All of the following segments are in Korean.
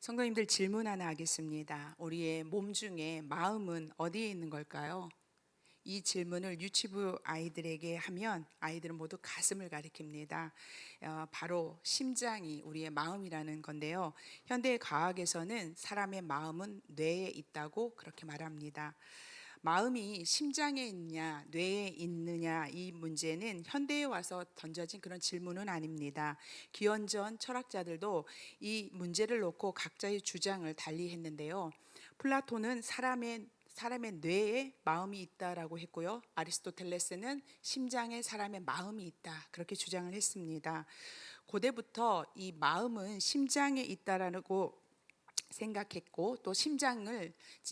성도님들 질문 하나 하겠습니다. 우리의 몸 중에 마음은 어디에 있는 걸까요? 이 질문을 유치부 아이들에게 하면 아이들은 모두 가슴을 가리킵니다. 바로 심장이 우리의 마음이라는 건데요. 현대 과학에서는 사람의 마음은 뇌에 있다고 그렇게 말합니다. 마음이 심장에 있냐, 뇌에 있느냐 이 문제는 현대에 와서 던져진 그런 질문은 아닙니다. 기원전 철학자들도 이 문제를 놓고 각자의 주장을 달리 했는데요. 플라톤은 사람의 뇌에 마음이 있다라고 했고요. 아리스토텔레스는 심장에 사람의 마음이 있다 그렇게 주장을 했습니다. 고대부터 이 마음은 심장에 있다라고 생각했고 또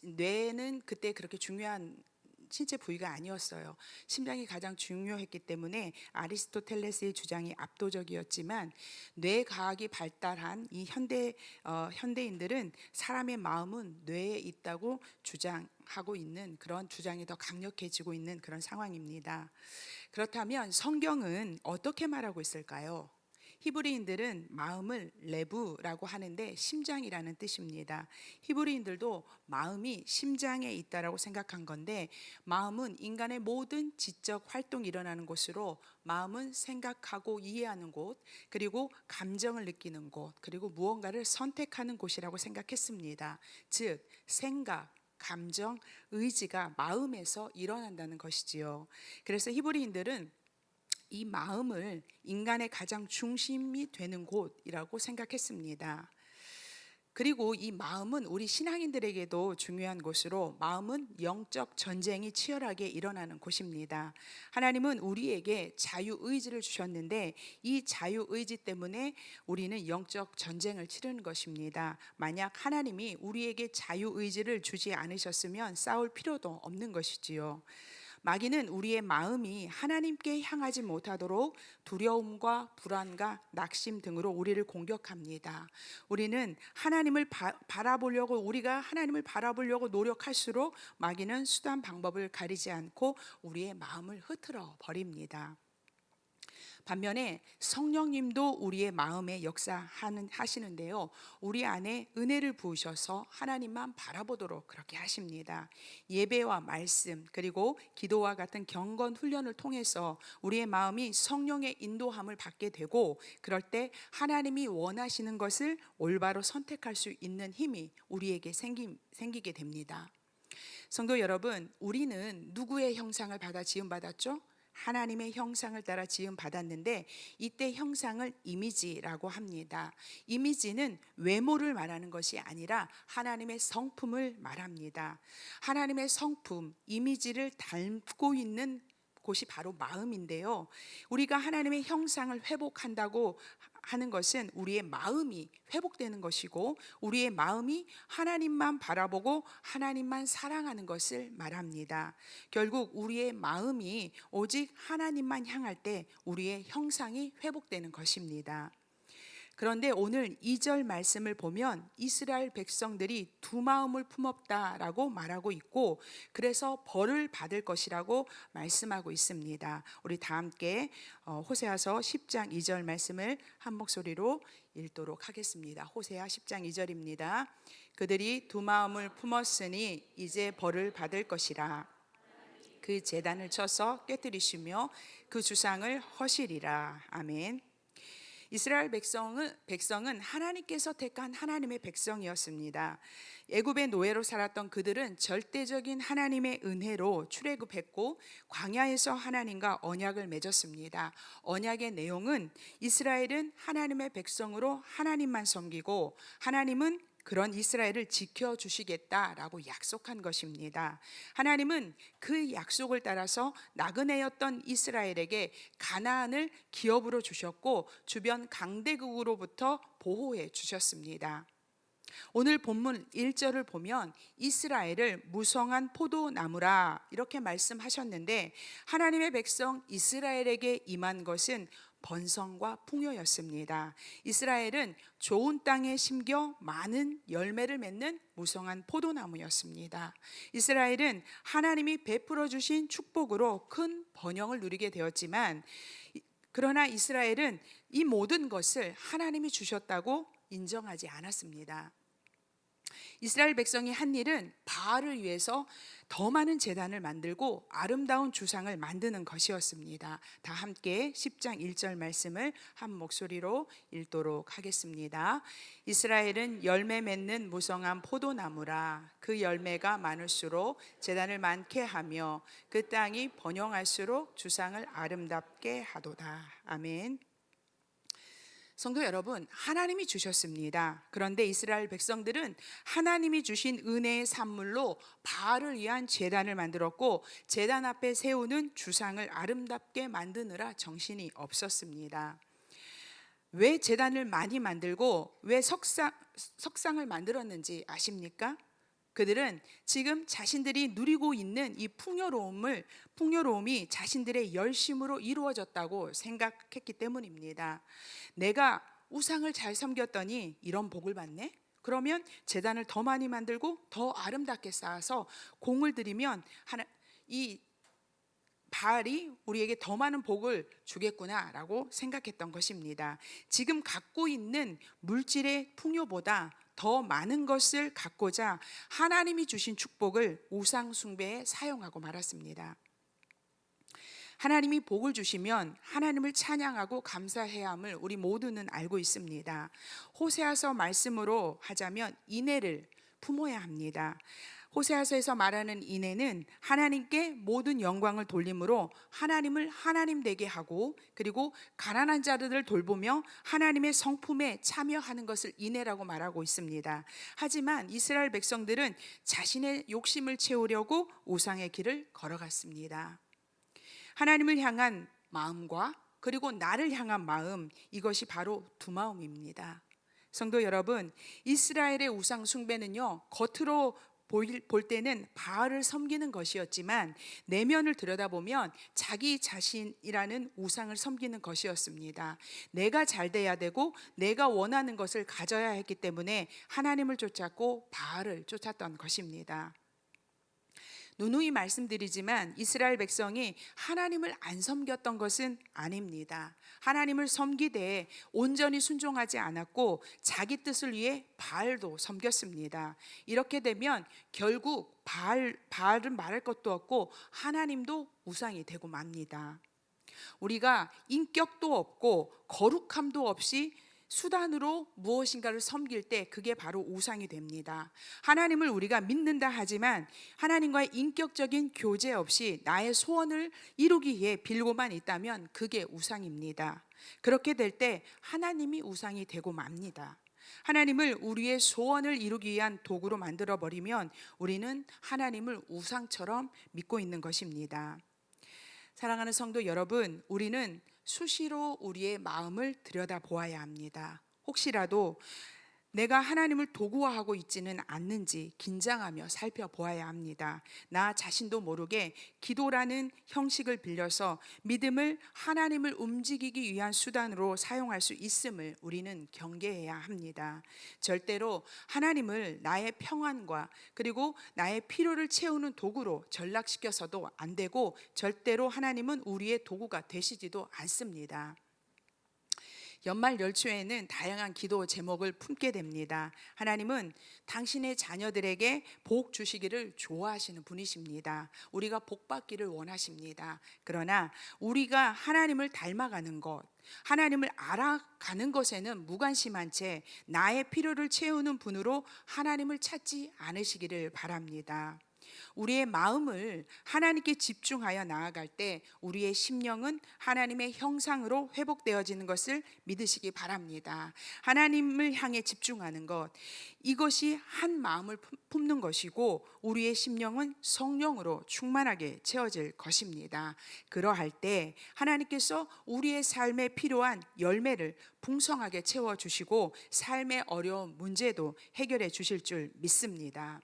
뇌는 그때 그렇게 중요한 신체 부위가 아니었어요. 심장이 가장 중요했기 때문에 아리스토텔레스의 주장이 압도적이었지만 뇌 과학이 발달한 이 현대인들은 사람의 마음은 뇌에 있다고 주장하고 있는 그런 주장이 더 강력해지고 있는 그런 상황입니다. 그렇다면 성경은 어떻게 말하고 있을까요? 히브리인들은 마음을 레브라고 하는데 심장이라는 뜻입니다. 히브리인들도 마음이 심장에 있다라고 생각한 건데 마음은 인간의 모든 지적 활동이 일어나는 곳으로 마음은 생각하고 이해하는 곳 그리고 감정을 느끼는 곳 그리고 무언가를 선택하는 곳이라고 생각했습니다. 즉 생각 감정, 의지가 마음에서 일어난다는 것이지요. 그래서 히브리인들은 이 마음을 인간의 가장 중심이 되는 곳이라고 생각했습니다. 그리고 이 마음은 우리 신앙인들에게도 중요한 곳으로 마음은 영적 전쟁이 치열하게 일어나는 곳입니다. 하나님은 우리에게 자유의지를 주셨는데 이 자유의지 때문에 우리는 영적 전쟁을 치르는 것입니다. 만약 하나님이 우리에게 자유의지를 주지 않으셨으면 싸울 필요도 없는 것이지요. 마귀는 우리의 마음이 하나님께 향하지 못하도록 두려움과 불안과 낙심 등으로 우리를 공격합니다. 우리가 하나님을 바라보려고 노력할수록 마귀는 수단 방법을 가리지 않고 우리의 마음을 흐트러 버립니다. 반면에 성령님도 우리의 마음에 역사하시는데요. 우리 안에 은혜를 부으셔서 하나님만 바라보도록 그렇게 하십니다. 예배와 말씀 그리고 기도와 같은 경건 훈련을 통해서 우리의 마음이 성령의 인도함을 받게 되고 그럴 때 하나님이 원하시는 것을 올바로 선택할 수 있는 힘이 우리에게 생기게 됩니다. 성도 여러분, 우리는 누구의 형상을 받아 지음받았죠? 하나님의 형상을 따라 지음받았는데 이때 형상을 이미지라고 합니다. 이미지는 외모를 말하는 것이 아니라 하나님의 성품을 말합니다. 하나님의 성품, 이미지를 닮고 있는 곳이 바로 마음인데요. 우리가 하나님의 형상을 회복한다고 하는 것은 우리의 마음이 회복되는 것이고 우리의 마음이 하나님만 바라보고 하나님만 사랑하는 것을 말합니다. 결국 우리의 마음이 오직 하나님만 향할 때 우리의 형상이 회복되는 것입니다. 그런데 오늘 2절 말씀을 보면 이스라엘 백성들이 두 마음을 품었다라고 말하고 있고 그래서 벌을 받을 것이라고 말씀하고 있습니다. 우리 다 함께 호세아서 10장 2절 말씀을 한 목소리로 읽도록 하겠습니다. 호세아 10장 2절입니다. 그들이 두 마음을 품었으니 이제 벌을 받을 것이라. 그 제단을 쳐서 깨뜨리시며 그 주상을 허시리라. 아멘. 이스라엘 백성은 하나님께서 택한 하나님의 백성이었습니다. 애굽의 노예로 살았던 그들은 절대적인 하나님의 은혜로 출애굽했고 광야에서 하나님과 언약을 맺었습니다. 언약의 내용은 이스라엘은 하나님의 백성으로 하나님만 섬기고 하나님은 그런 이스라엘을 지켜주시겠다라고 약속한 것입니다. 하나님은 그 약속을 따라서 나그네였던 이스라엘에게 가나안을 기업으로 주셨고 주변 강대국으로부터 보호해 주셨습니다. 오늘 본문 1절을 보면 이스라엘을 무성한 포도나무라 이렇게 말씀하셨는데 하나님의 백성 이스라엘에게 임한 것은 번성과 풍요였습니다. 이스라엘은 좋은 땅에 심겨 많은 열매를 맺는 무성한 포도나무였습니다. 이스라엘은 하나님이 베풀어 주신 축복으로 큰 번영을 누리게 되었지만 그러나 이스라엘은 이 모든 것을 하나님이 주셨다고 인정하지 않았습니다. 이스라엘 백성이 한 일은 바알을 위해서 더 많은 제단을 만들고 아름다운 주상을 만드는 것이었습니다. 다 함께 10장 1절 말씀을 한 목소리로 읽도록 하겠습니다. 이스라엘은 열매 맺는 무성한 포도나무라. 그 열매가 많을수록 제단을 많게 하며 그 땅이 번영할수록 주상을 아름답게 하도다. 아멘. 성도 여러분, 하나님이 주셨습니다. 그런데 이스라엘 백성들은 하나님이 주신 은혜의 산물로 바알을 위한 제단을 만들었고, 제단 앞에 세우는 주상을 아름답게 만드느라 정신이 없었습니다. 왜 제단을 많이 만들고 왜 석상을 만들었는지 아십니까? 그들은 지금 자신들이 누리고 있는 이 풍요로움이 자신들의 열심으로 이루어졌다고 생각했기 때문입니다. 내가 우상을 잘 섬겼더니 이런 복을 받네? 그러면 제단을 더 많이 만들고 더 아름답게 쌓아서 공을 들이면 이 바알이 우리에게 더 많은 복을 주겠구나라고 생각했던 것입니다. 지금 갖고 있는 물질의 풍요보다 더 많은 것을 갖고자 하나님이 주신 축복을 우상 숭배에 사용하고 말았습니다. 하나님이 복을 주시면 하나님을 찬양하고 감사해야 함을 우리 모두는 알고 있습니다. 호세아서 말씀으로 하자면 인애를 품어야 합니다. 호세아서에서 말하는 인애는 하나님께 모든 영광을 돌림으로 하나님을 하나님 되게 하고, 그리고 가난한 자들을 돌보며 하나님의 성품에 참여하는 것을 인애라고 말하고 있습니다. 하지만 이스라엘 백성들은 자신의 욕심을 채우려고 우상의 길을 걸어갔습니다. 하나님을 향한 마음과 그리고 나를 향한 마음, 이것이 바로 두 마음입니다. 성도 여러분, 이스라엘의 우상 숭배는요, 겉으로 볼 때는 바알을 섬기는 것이었지만 내면을 들여다보면 자기 자신이라는 우상을 섬기는 것이었습니다. 내가 잘 돼야 되고 내가 원하는 것을 가져야 했기 때문에 하나님을 쫓았고 바알을 쫓았던 것입니다. 누누이 말씀드리지만 이스라엘 백성이 하나님을 안 섬겼던 것은 아닙니다. 하나님을 섬기되 온전히 순종하지 않았고 자기 뜻을 위해 바알도 섬겼습니다. 이렇게 되면 결국 바알은 말할 것도 없고 하나님도 우상이 되고 맙니다. 우리가 인격도 없고 거룩함도 없이 수단으로 무엇인가를 섬길 때 그게 바로 우상이 됩니다. 하나님을 우리가 믿는다 하지만 하나님과의 인격적인 교제 없이 나의 소원을 이루기 위해 빌고만 있다면 그게 우상입니다. 그렇게 될 때 하나님이 우상이 되고 맙니다. 하나님을 우리의 소원을 이루기 위한 도구로 만들어 버리면 우리는 하나님을 우상처럼 믿고 있는 것입니다. 사랑하는 성도 여러분, 우리는 수시로 우리의 마음을 들여다보아야 합니다. 혹시라도 내가 하나님을 도구화하고 있지는 않는지 긴장하며 살펴보아야 합니다. 나 자신도 모르게 기도라는 형식을 빌려서 믿음을 하나님을 움직이기 위한 수단으로 사용할 수 있음을 우리는 경계해야 합니다. 절대로 하나님을 나의 평안과 그리고 나의 필요를 채우는 도구로 전락시켜서도 안 되고, 절대로 하나님은 우리의 도구가 되시지도 않습니다. 연말 연초에는 다양한 기도 제목을 품게 됩니다. 하나님은 당신의 자녀들에게 복 주시기를 좋아하시는 분이십니다. 우리가 복 받기를 원하십니다. 그러나 우리가 하나님을 닮아가는 것, 하나님을 알아가는 것에는 무관심한 채 나의 필요를 채우는 분으로 하나님을 찾지 않으시기를 바랍니다. 우리의 마음을 하나님께 집중하여 나아갈 때 우리의 심령은 하나님의 형상으로 회복되어지는 것을 믿으시기 바랍니다. 하나님을 향해 집중하는 것, 이것이 한 마음을 품는 것이고 우리의 심령은 성령으로 충만하게 채워질 것입니다. 그러할 때 하나님께서 우리의 삶에 필요한 열매를 풍성하게 채워주시고 삶의 어려운 문제도 해결해 주실 줄 믿습니다.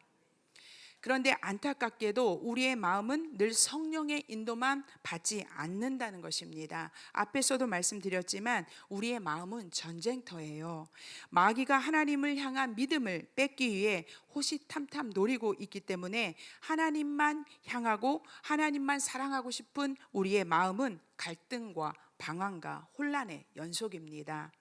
그런데 안타깝게도 우리의 마음은 늘 성령의 인도만 받지 않는다는 것입니다. 앞에서도 말씀드렸지만 우리의 마음은 전쟁터예요. 마귀가 하나님을 향한 믿음을 뺏기 위해 호시탐탐 노리고 있기 때문에 하나님만 향하고 하나님만 사랑하고 싶은 우리의 마음은 갈등과 방황과 혼란의 연속입니다.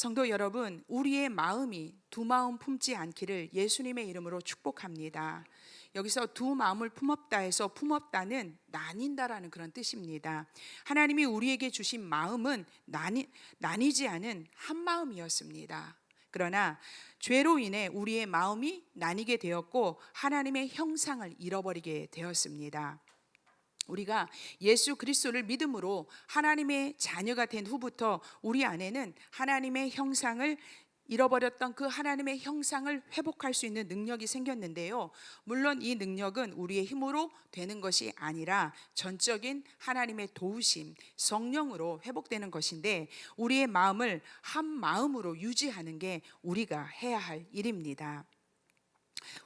성도 여러분, 우리의 마음이 두 마음 품지 않기를 예수님의 이름으로 축복합니다. 여기서 두 마음을 품었다 해서 품었다는 나뉜다라는 그런 뜻입니다. 하나님이 우리에게 주신 마음은 나뉘지 않은 한 마음이었습니다. 그러나 죄로 인해 우리의 마음이 나뉘게 되었고 하나님의 형상을 잃어버리게 되었습니다. 우리가 예수 그리스도를 믿음으로 하나님의 자녀가 된 후부터 우리 안에는 하나님의 형상을 잃어버렸던 그 하나님의 형상을 회복할 수 있는 능력이 생겼는데요. 물론 이 능력은 우리의 힘으로 되는 것이 아니라 전적인 하나님의 도우심, 성령으로 회복되는 것인데 우리의 마음을 한 마음으로 유지하는 게 우리가 해야 할 일입니다.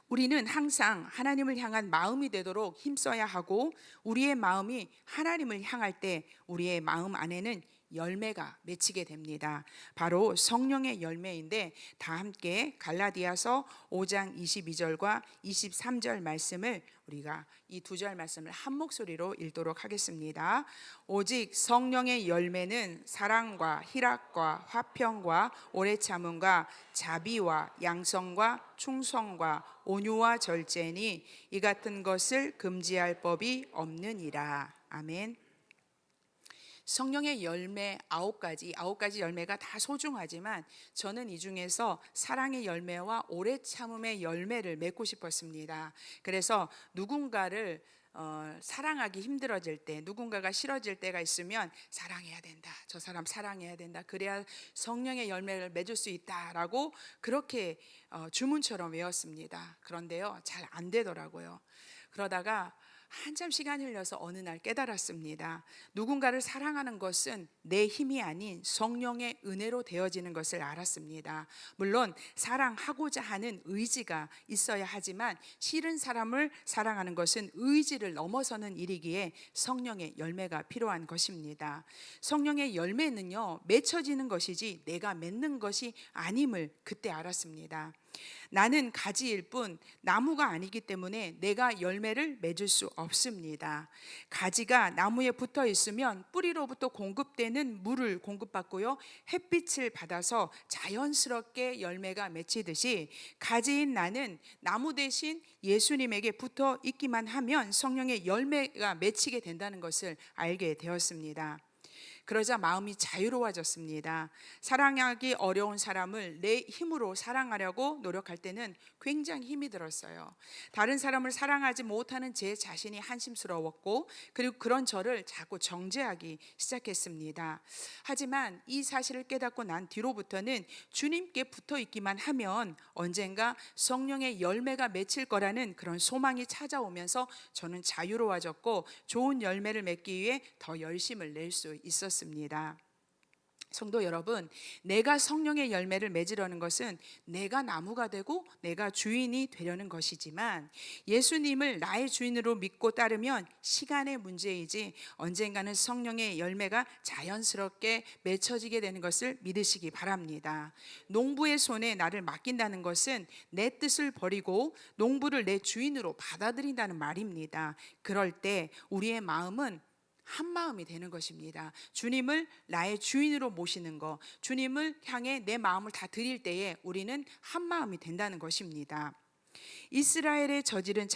우리는 항상 하나님을 향한 마음이 되도록 힘써야 하고 우리의 마음이 하나님을 향할 때 우리의 마음 안에는 열매가 맺히게 됩니다. 바로 성령의 열매인데 다 함께 갈라디아서 5장 22절과 23절 말씀을 우리가 이 두 절 말씀을 한 목소리로 읽도록 하겠습니다. 오직 성령의 열매는 사랑과 희락과 화평과 오래 참음과 자비와 양성과 충성과 온유와 절제니 이 같은 것을 금지할 법이 없느니라. 아멘. 성령의 열매 아홉 가지 열매가 다 소중하지만 저는 이 중에서 사랑의 열매와 오래 참음의 열매를 맺고 싶었습니다. 그래서 누군가를 사랑하기 힘들어질 때, 누군가가 싫어질 때가 있으면 사랑해야 된다, 저 사람 사랑해야 된다, 그래야 성령의 열매를 맺을 수 있다라고 그렇게 주문처럼 외웠습니다. 그런데요, 잘 안 되더라고요. 그러다가 한참 시간 흘려서 어느 날 깨달았습니다. 누군가를 사랑하는 것은 내 힘이 아닌 성령의 은혜로 되어지는 것을 알았습니다. 물론 사랑하고자 하는 의지가 있어야 하지만 싫은 사람을 사랑하는 것은 의지를 넘어서는 일이기에 성령의 열매가 필요한 것입니다. 성령의 열매는요, 맺혀지는 것이지 내가 맺는 것이 아님을 그때 알았습니다. 나는 가지일 뿐 나무가 아니기 때문에 내가 열매를 맺을 수 없습니다. 가지가 나무에 붙어 있으면 뿌리로부터 공급되는 물을 공급받고요, 햇빛을 받아서 자연스럽게 열매가 맺히듯이 가지인 나는 나무 대신 예수님에게 붙어 있기만 하면 성령의 열매가 맺히게 된다는 것을 알게 되었습니다. 그러자 마음이 자유로워졌습니다. 사랑하기 어려운 사람을 내 힘으로 사랑하려고 노력할 때는 굉장히 힘이 들었어요. 다른 사람을 사랑하지 못하는 제 자신이 한심스러웠고 그리고 그런 저를 자꾸 정죄하기 시작했습니다. 하지만 이 사실을 깨닫고 난 뒤로부터는 주님께 붙어 있기만 하면 언젠가 성령의 열매가 맺힐 거라는 그런 소망이 찾아오면서 저는 자유로워졌고 좋은 열매를 맺기 위해 더 열심을 낼 수 있었습니다. 성도 여러분, 내가 성령의 열매를 맺으려는 것은 내가 나무가 되고 내가 주인이 되려는 것이지만 예수님을 나의 주인으로 믿고 따르면 시간의 문제이지 언젠가는 성령의 열매가 자연스럽게 맺혀지게 되는 것을 믿으시기 바랍니다. 농부의 손에 나를 맡긴다는 것은 내 뜻을 버리고 농부를 내 주인으로 받아들인다는 말입니다. 그럴 때 우리의 마음은 한 마음이 되는 것입니다. 주님을 나의 주인으로 모시는 것, 주님을 향해 내 마음을 다 드릴 때에 우리는 한 마음이 된다는 것입니다. 이스라엘이 저지른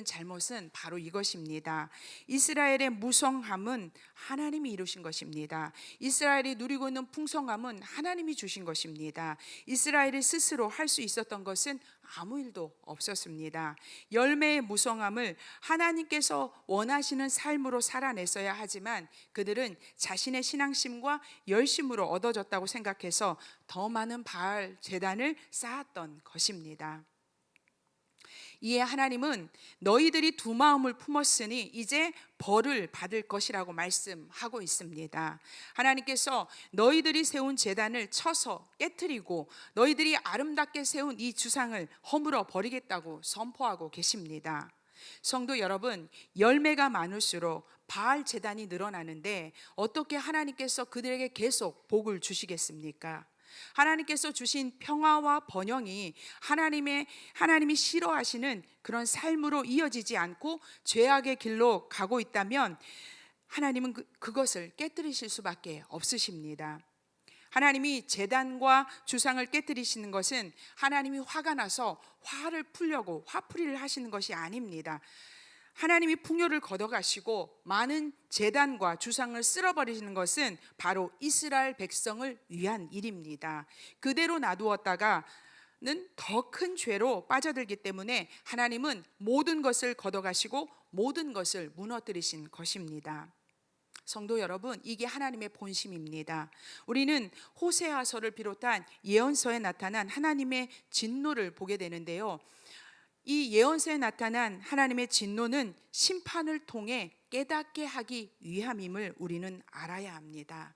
잘못은 바로 이것입니다. 이스라엘의 무성함은 하나님이 이루신 것입니다. 이스라엘이 누리고 있는 풍성함은 하나님이 주신 것입니다. 이스라엘이 스스로 할 수 있었던 것은 아무 일도 없었습니다. 열매의 무성함을 하나님께서 원하시는 삶으로 살아냈어야 하지만 그들은 자신의 신앙심과 열심으로 얻어졌다고 생각해서 더 많은 바알 제단을 쌓았던 것입니다. 이에 하나님은 너희들이 두 마음을 품었으니 이제 벌을 받을 것이라고 말씀하고 있습니다. 하나님께서 너희들이 세운 제단을 쳐서 깨트리고 너희들이 아름답게 세운 이 주상을 허물어 버리겠다고 선포하고 계십니다. 성도 여러분, 열매가 많을수록 바알 제단이 늘어나는데 어떻게 하나님께서 그들에게 계속 복을 주시겠습니까? 하나님께서 주신 평화와 번영이 하나님이 싫어하시는 그런 삶으로 이어지지 않고 죄악의 길로 가고 있다면 하나님은 그것을 깨뜨리실 수밖에 없으십니다. 하나님이 제단과 주상을 깨뜨리시는 것은 하나님이 화가 나서 화를 풀려고 화풀이를 하시는 것이 아닙니다. 하나님이 풍요를 걷어가시고 많은 제단과 주상을 쓸어버리시는 것은 바로 이스라엘 백성을 위한 일입니다. 그대로 놔두었다가는 더 큰 죄로 빠져들기 때문에 하나님은 모든 것을 걷어가시고 모든 것을 무너뜨리신 것입니다. 성도 여러분, 이게 하나님의 본심입니다. 우리는 호세아서를 비롯한 예언서에 나타난 하나님의 진노를 보게 되는데요. 이 예언서에 나타난 하나님의 진노는 심판을 통해 깨닫게 하기 위함임을 우리는 알아야 합니다.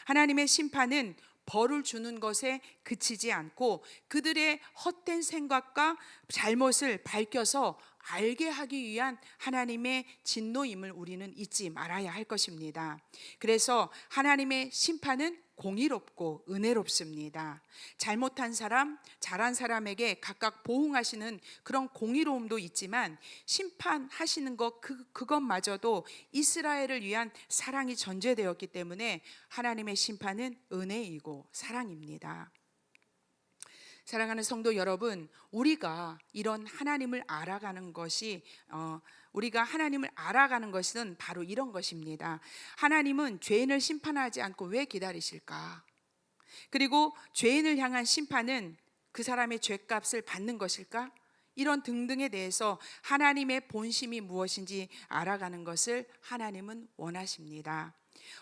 하나님의 심판은 벌을 주는 것에 그치지 않고 그들의 헛된 생각과 잘못을 밝혀서 알게 하기 위한 하나님의 진노임을 우리는 잊지 말아야 할 것입니다. 그래서 하나님의 심판은 공의롭고 은혜롭습니다. 잘못한 사람, 잘한 사람에게 각각 보응하시는 그런 공의로움도 있지만 심판하시는 것 그것마저도 이스라엘을 위한 사랑이 전제되었기 때문에 하나님의 심판은 은혜이고 사랑입니다. 사랑하는 성도 여러분, 우리가 이런 하나님을 알아가는 것이 우리가 하나님을 알아가는 것은 바로 이런 것입니다. 하나님은 죄인을 심판하지 않고 왜 기다리실까? 그리고 죄인을 향한 심판은 그 사람의 죄값을 받는 것일까? 이런 등등에 대해서 하나님의 본심이 무엇인지 알아가는 것을 하나님은 원하십니다.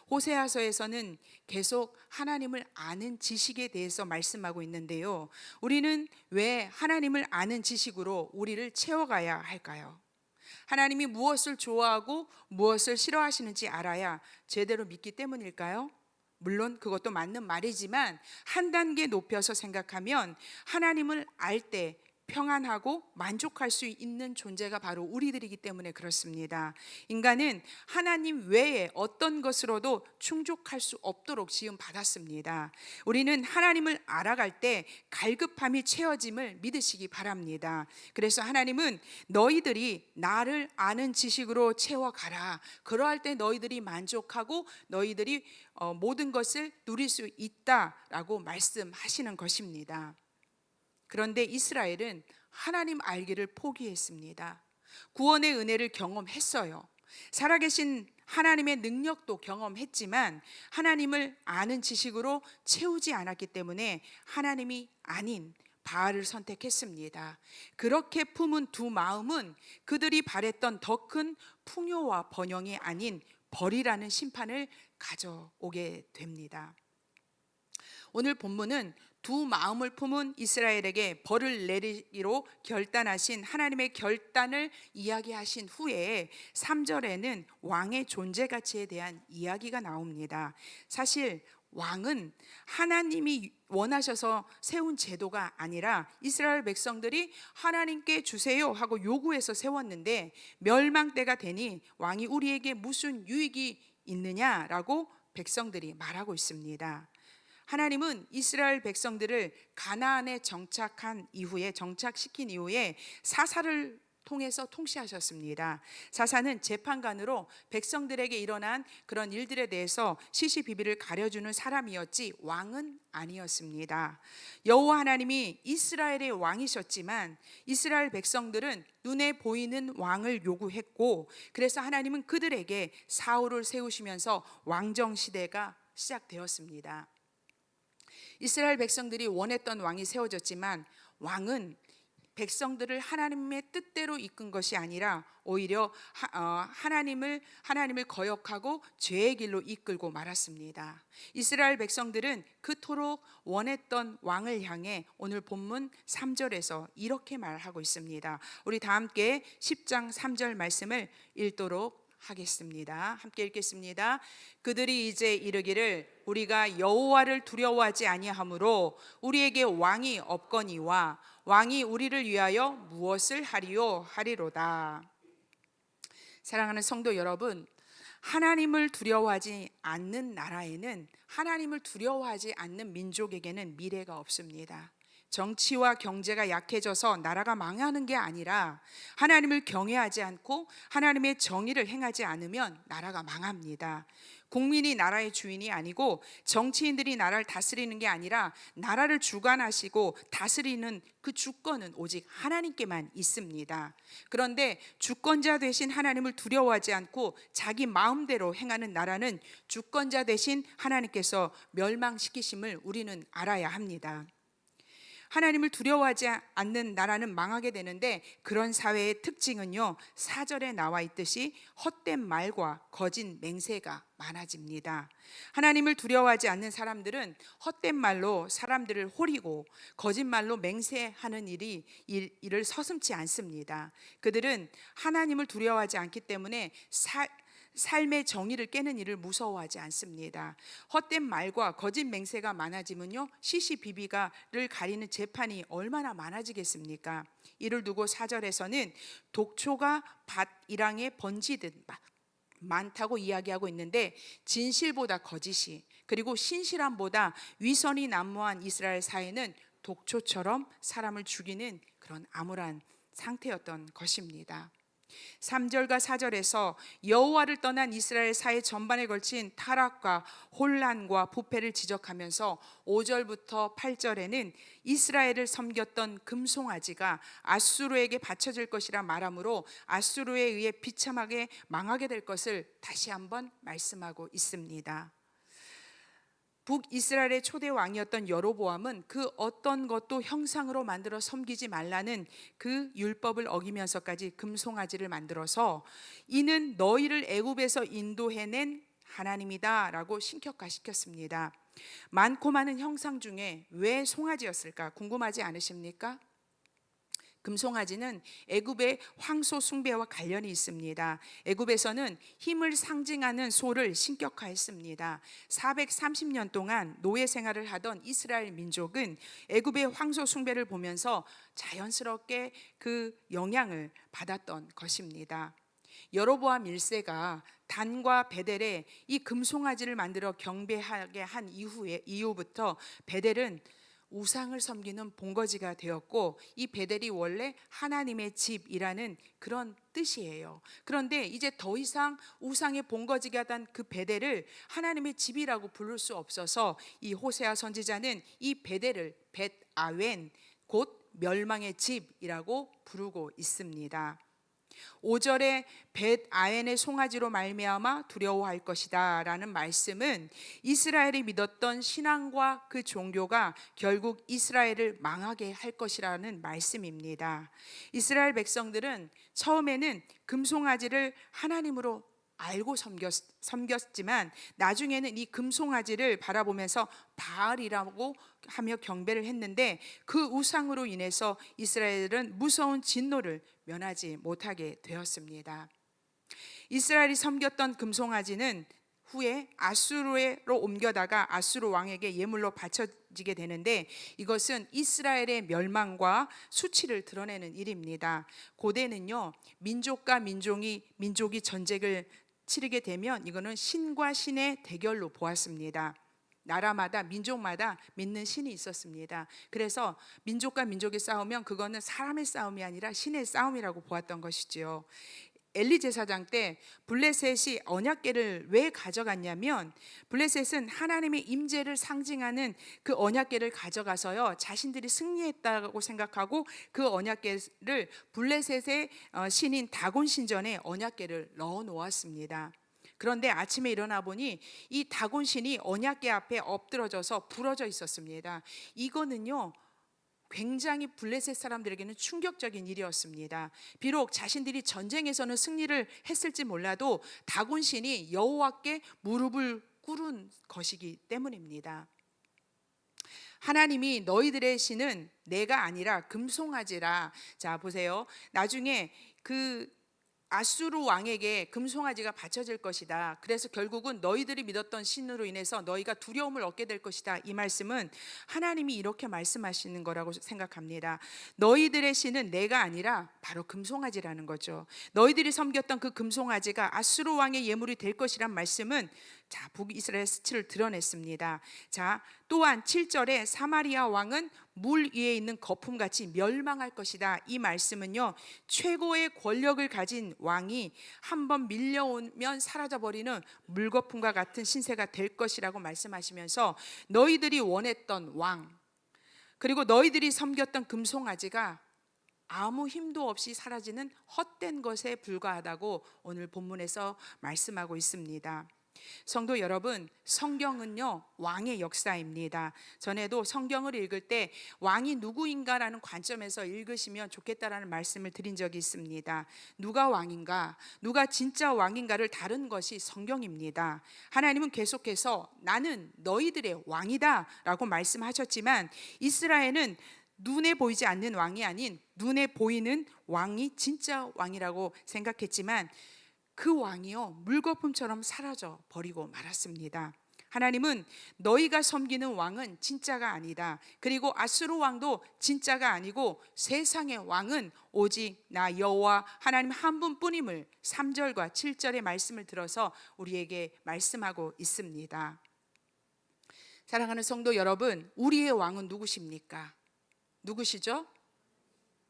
호세아서에서는 계속 하나님을 아는 지식에 대해서 말씀하고 있는데요. 우리는 왜 하나님을 아는 지식으로 우리를 채워가야 할까요? 하나님이 무엇을 좋아하고 무엇을 싫어하시는지 알아야 제대로 믿기 때문일까요? 물론 그것도 맞는 말이지만 한 단계 높여서 생각하면 하나님을 알 때 평안하고 만족할 수 있는 존재가 바로 우리들이기 때문에 그렇습니다. 인간은 하나님 외에 어떤 것으로도 충족할 수 없도록 지음 받았습니다. 우리는 하나님을 알아갈 때 갈급함이 채워짐을 믿으시기 바랍니다. 그래서 하나님은 너희들이 나를 아는 지식으로 채워가라. 그러할 때 너희들이 만족하고 너희들이 모든 것을 누릴 수 있다라고 말씀하시는 것입니다. 그런데 이스라엘은 하나님 알기를 포기했습니다. 구원의 은혜를 경험했어요. 살아계신 하나님의 능력도 경험했지만 하나님을 아는 지식으로 채우지 않았기 때문에 하나님이 아닌 바알을 선택했습니다. 그렇게 품은 두 마음은 그들이 바랬던 더 큰 풍요와 번영이 아닌 벌이라는 심판을 가져오게 됩니다. 오늘 본문은 두 마음을 품은 이스라엘에게 벌을 내리기로 결단하신 하나님의 결단을 이야기하신 후에 3절에는 왕의 존재 가치에 대한 이야기가 나옵니다. 사실 왕은 하나님이 원하셔서 세운 제도가 아니라 이스라엘 백성들이 하나님께 주세요 하고 요구해서 세웠는데 멸망 때가 되니 왕이 우리에게 무슨 유익이 있느냐라고 백성들이 말하고 있습니다. 하나님은 이스라엘 백성들을 가나안에 정착시킨 이후에 사사를 통해서 통치하셨습니다. 사사는 재판관으로 백성들에게 일어난 그런 일들에 대해서 시시비비를 가려주는 사람이었지 왕은 아니었습니다. 여호와 하나님이 이스라엘의 왕이셨지만 이스라엘 백성들은 눈에 보이는 왕을 요구했고 그래서 하나님은 그들에게 사울을 세우시면서 왕정 시대가 시작되었습니다. 이스라엘 백성들이 원했던 왕이 세워졌지만 왕은 백성들을 하나님의 뜻대로 이끈 것이 아니라 오히려 하나님을 거역하고 죄의 길로 이끌고 말았습니다. 이스라엘 백성들은 그토록 원했던 왕을 향해 오늘 본문 3절에서 이렇게 말하고 있습니다. 우리 다 함께 10장 3절 말씀을 읽도록 하겠습니다. 함께 읽겠습니다. 그들이 이제 이르기를 우리가 여호와를 두려워하지 아니하므로 우리에게 왕이 없거니와 왕이 우리를 위하여 무엇을 하리요 하리로다. 사랑하는 성도 여러분, 하나님을 두려워하지 않는 나라에는 하나님을 두려워하지 않는 민족에게는 미래가 없습니다. 정치와 경제가 약해져서 나라가 망하는 게 아니라 하나님을 경외하지 않고 하나님의 정의를 행하지 않으면 나라가 망합니다. 국민이 나라의 주인이 아니고 정치인들이 나라를 다스리는 게 아니라 나라를 주관하시고 다스리는 그 주권은 오직 하나님께만 있습니다. 그런데 주권자 되신 하나님을 두려워하지 않고 자기 마음대로 행하는 나라는 주권자 되신 하나님께서 멸망시키심을 우리는 알아야 합니다. 하나님을 두려워하지 않는 나라는 망하게 되는데, 그런 사회의 특징은요, 4절에 나와 있듯이 헛된 말과 거짓 맹세가 많아집니다. 하나님을 두려워하지 않는 사람들은 헛된 말로 사람들을 호리고 거짓말로 맹세하는 일을 서슴지 않습니다. 그들은 하나님을 두려워하지 않기 때문에 삶의 정의를 깨는 일을 무서워하지 않습니다. 헛된 말과 거짓 맹세가 많아지면요, 시시비비가를 가리는 재판이 얼마나 많아지겠습니까? 이를 두고 4절에서는 독초가 밭 이랑에 번지듯 많다고 이야기하고 있는데, 진실보다 거짓이, 그리고 신실함보다 위선이 난무한 이스라엘 사회는 독초처럼 사람을 죽이는 그런 암울한 상태였던 것입니다. 3절과 4절에서 여호와를 떠난 이스라엘 사회 전반에 걸친 타락과 혼란과 부패를 지적하면서 5절부터 8절에는 이스라엘을 섬겼던 금송아지가 아수르에게 바쳐질 것이라 말하므로 아수르에 의해 비참하게 망하게 될 것을 다시 한번 말씀하고 있습니다. 북이스라엘의 초대 왕이었던 여로보암은 그 어떤 것도 형상으로 만들어 섬기지 말라는 그 율법을 어기면서까지 금송아지를 만들어서 이는 너희를 애굽에서 인도해낸 하나님이다라고 신격화시켰습니다. 많고 많은 형상 중에 왜 송아지였을까 궁금하지 않으십니까? 금송아지는 애굽의 황소 숭배와 관련이 있습니다. 애굽에서는 힘을 상징하는 소를 신격화했습니다. 430년 동안 노예 생활을 하던 이스라엘 민족은 애굽의 황소 숭배를 보면서 자연스럽게 그 영향을 받았던 것입니다. 여로보암 1세가 단과 베델에 이 금송아지를 만들어 경배하게 한 이후부터 베델은 우상을 섬기는 본거지가 되었고, 이 베델이 원래 하나님의 집이라는 그런 뜻이에요. 그런데 이제 더 이상 우상의 본거지가 된 그 베델을 하나님의 집이라고 부를 수 없어서 이 호세아 선지자는 이 베델을 벳아웬, 곧 멸망의 집이라고 부르고 있습니다. 5절에 벳아웬의 송아지로 말미암아 두려워할 것이다 라는 말씀은 이스라엘이 믿었던 신앙과 그 종교가 결국 이스라엘을 망하게 할 것이라는 말씀입니다. 이스라엘 백성들은 처음에는 금송아지를 하나님으로 알고 섬겼지만 나중에는 이 금송아지를 바라보면서 바알이라고 하며 경배를 했는데, 그 우상으로 인해서 이스라엘은 무서운 진노를 면하지 못하게 되었습니다. 이스라엘이 섬겼던 금송아지는 후에 아수르로 옮겨다가 아수르 왕에게 예물로 바쳐지게 되는데, 이것은 이스라엘의 멸망과 수치를 드러내는 일입니다. 고대는요, 민족과 민족이 전쟁을 치르게 되면 이거는 신과 신의 대결로 보았습니다. 나라마다 민족마다 믿는 신이 있었습니다. 그래서 민족과 민족이 싸우면 그거는 사람의 싸움이 아니라 신의 싸움이라고 보았던 것이지요. 엘리 제사장 때 블레셋이 언약궤를 왜 가져갔냐면, 블레셋은 하나님의 임재를 상징하는 그 언약궤를 가져가서요, 자신들이 승리했다고 생각하고 그 언약궤를 블레셋의 신인 다곤 신전에 언약궤를 넣어 놓았습니다. 그런데 아침에 일어나 보니 이 다곤 신이 언약궤 앞에 엎드러져서 부러져 있었습니다. 이거는요, 굉장히 블레셋 사람들에게는 충격적인 일이었습니다. 비록 자신들이 전쟁에서는 승리를 했을지 몰라도 다곤 신이 여호와께 무릎을 꿇은 것이기 때문입니다. 하나님이 너희들의 신은 내가 아니라 금송아지라. 자, 보세요. 나중에 그 아수르 왕에게 금송아지가 바쳐질 것이다. 그래서 결국은 너희들이 믿었던 신으로 인해서 너희가 두려움을 얻게 될 것이다. 이 말씀은 하나님이 이렇게 말씀하시는 거라고 생각합니다. 너희들의 신은 내가 아니라 바로 금송아지라는 거죠. 너희들이 섬겼던 그 금송아지가 아수르 왕의 예물이 될 것이란 말씀은 자, 북이스라엘 수치를 드러냈습니다. 자, 또한 7절에 사마리아 왕은 물 위에 있는 거품같이 멸망할 것이다. 이 말씀은요, 최고의 권력을 가진 왕이 한번 밀려오면 사라져버리는 물거품과 같은 신세가 될 것이라고 말씀하시면서 너희들이 원했던 왕, 그리고 너희들이 섬겼던 금송아지가 아무 힘도 없이 사라지는 헛된 것에 불과하다고 오늘 본문에서 말씀하고 있습니다. 성도 여러분, 성경은요, 왕의 역사입니다. 전에도 성경을 읽을 때 왕이 누구인가라는 관점에서 읽으시면 좋겠다라는 말씀을 드린 적이 있습니다. 누가 왕인가, 누가 진짜 왕인가를 다룬 것이 성경입니다. 하나님은 계속해서 나는 너희들의 왕이다 라고 말씀하셨지만, 이스라엘은 눈에 보이지 않는 왕이 아닌 눈에 보이는 왕이 진짜 왕이라고 생각했지만 그 왕이요, 물거품처럼 사라져 버리고 말았습니다. 하나님은 너희가 섬기는 왕은 진짜가 아니다. 그리고 아수르 왕도 진짜가 아니고 세상의 왕은 오직 나 여호와 하나님 한 분뿐임을 3절과 7절의 말씀을 들어서 우리에게 말씀하고 있습니다. 사랑하는 성도 여러분, 우리의 왕은 누구십니까? 누구시죠?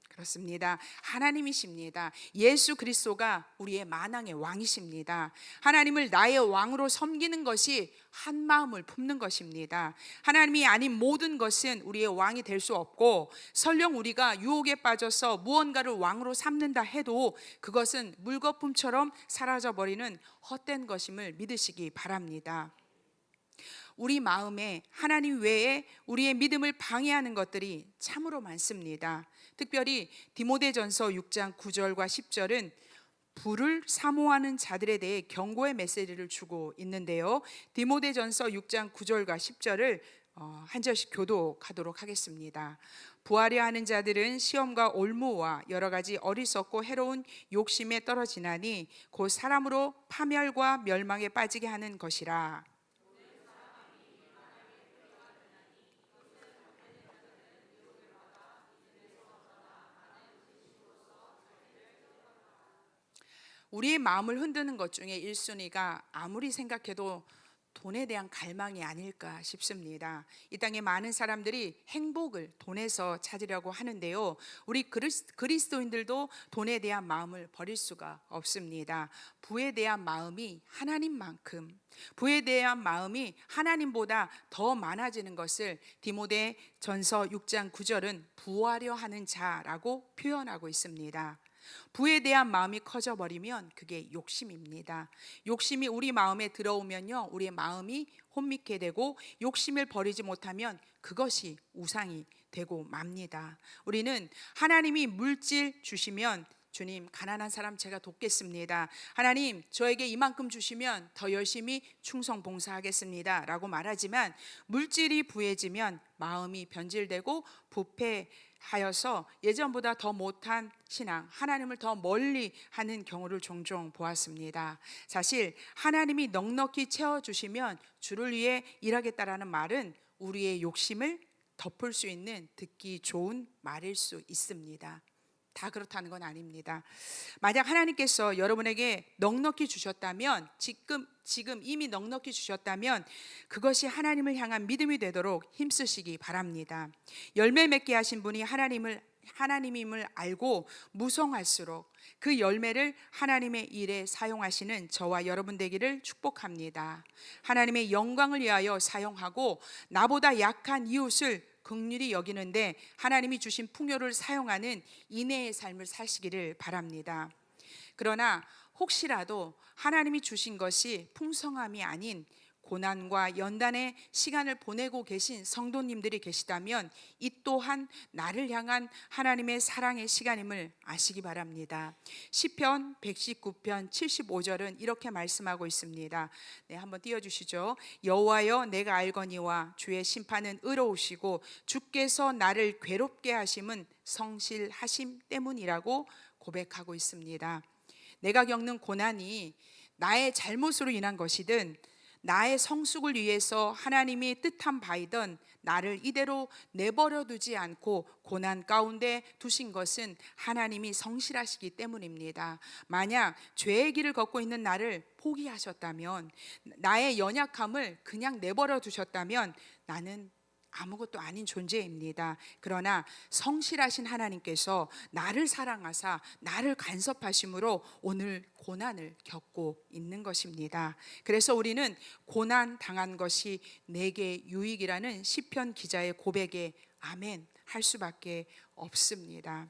그렇습니다. 하나님이십니다. 예수 그리스도가 우리의 만왕의 왕이십니다. 하나님을 나의 왕으로 섬기는 것이 한 마음을 품는 것입니다. 하나님이 아닌 모든 것은 우리의 왕이 될 수 없고, 설령 우리가 유혹에 빠져서 무언가를 왕으로 삼는다 해도 그것은 물거품처럼 사라져버리는 헛된 것임을 믿으시기 바랍니다. 우리 마음에 하나님 외에 우리의 믿음을 방해하는 것들이 참으로 많습니다. 특별히 디모데전서 6장 9절과 10절은 부를 사모하는 자들에 대해 경고의 메시지를 주고 있는데요. 디모데전서 6장 9절과 10절을 한 절씩 교독하도록 하겠습니다. 부하려 하는 자들은 시험과 올무와 여러 가지 어리석고 해로운 욕심에 떨어지나니 곧 사람으로 파멸과 멸망에 빠지게 하는 것이라. 우리의 마음을 흔드는 것 중에 1순위가 아무리 생각해도 돈에 대한 갈망이 아닐까 싶습니다. 이 땅에 많은 사람들이 행복을 돈에서 찾으려고 하는데요, 우리 그리스도인들도 돈에 대한 마음을 버릴 수가 없습니다. 부에 대한 마음이 하나님만큼, 부에 대한 마음이 하나님보다 더 많아지는 것을 디모데전서 6장 9절은 부하려 하는 자라고 표현하고 있습니다. 부에 대한 마음이 커져버리면 그게 욕심입니다. 욕심이 우리 마음에 들어오면요, 우리의 마음이 혼미케 되고, 욕심을 버리지 못하면 그것이 우상이 되고 맙니다. 우리는 하나님이 물질 주시면 주님, 가난한 사람 제가 돕겠습니다. 하나님, 저에게 이만큼 주시면 더 열심히 충성 봉사하겠습니다 라고 말하지만, 물질이 부해지면 마음이 변질되고 부패하여서 예전보다 더 못한 신앙, 하나님을 더 멀리 하는 경우를 종종 보았습니다. 사실 하나님이 넉넉히 채워주시면 주를 위해 일하겠다라는 말은 우리의 욕심을 덮을 수 있는 듣기 좋은 말일 수 있습니다. 다 그렇다는 건 아닙니다. 만약 하나님께서 여러분에게 넉넉히 주셨다면, 지금 이미 넉넉히 주셨다면 그것이 하나님을 향한 믿음이 되도록 힘쓰시기 바랍니다. 열매 맺게 하신 분이 하나님임을 알고 무성할수록 그 열매를 하나님의 일에 사용하시는 저와 여러분 되기를 축복합니다. 하나님의 영광을 위하여 사용하고 나보다 약한 이웃을 긍휼히 여기는데 하나님이 주신 풍요를 사용하는 인내의 삶을 사시기를 바랍니다. 그러나 혹시라도 하나님이 주신 것이 풍성함이 아닌 고난과 연단의 시간을 보내고 계신 성도님들이 계시다면 이 또한 나를 향한 하나님의 사랑의 시간임을 아시기 바랍니다. 시편 119편 75절은 이렇게 말씀하고 있습니다. 네, 한번 띄워주시죠. 여호와여, 내가 알거니와 주의 심판은 의로우시고 주께서 나를 괴롭게 하심은 성실하심 때문이라고 고백하고 있습니다. 내가 겪는 고난이 나의 잘못으로 인한 것이든 나의 성숙을 위해서 하나님이 뜻한 바이든 나를 이대로 내버려 두지 않고 고난 가운데 두신 것은 하나님이 성실하시기 때문입니다. 만약 죄의 길을 걷고 있는 나를 포기하셨다면, 나의 연약함을 그냥 내버려 두셨다면 나는 아무것도 아닌 존재입니다. 그러나 성실하신 하나님께서 나를 사랑하사 나를 간섭하심으로 오늘 고난을 겪고 있는 것입니다. 그래서 우리는 고난 당한 것이 내게 유익이라는 시편 기자의 고백에 아멘 할 수밖에 없습니다.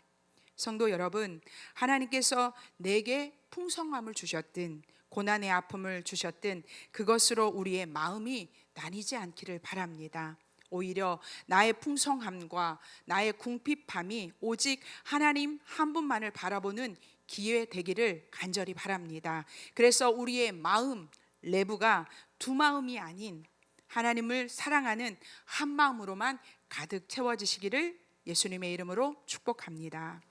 성도 여러분, 하나님께서 내게 풍성함을 주셨든 고난의 아픔을 주셨든 그것으로 우리의 마음이 나뉘지 않기를 바랍니다. 오히려 나의 풍성함과 나의 궁핍함이 오직 하나님 한 분만을 바라보는 기회 되기를 간절히 바랍니다. 그래서 우리의 마음, 내부가 두 마음이 아닌 하나님을 사랑하는 한 마음으로만 가득 채워지시기를 예수님의 이름으로 축복합니다.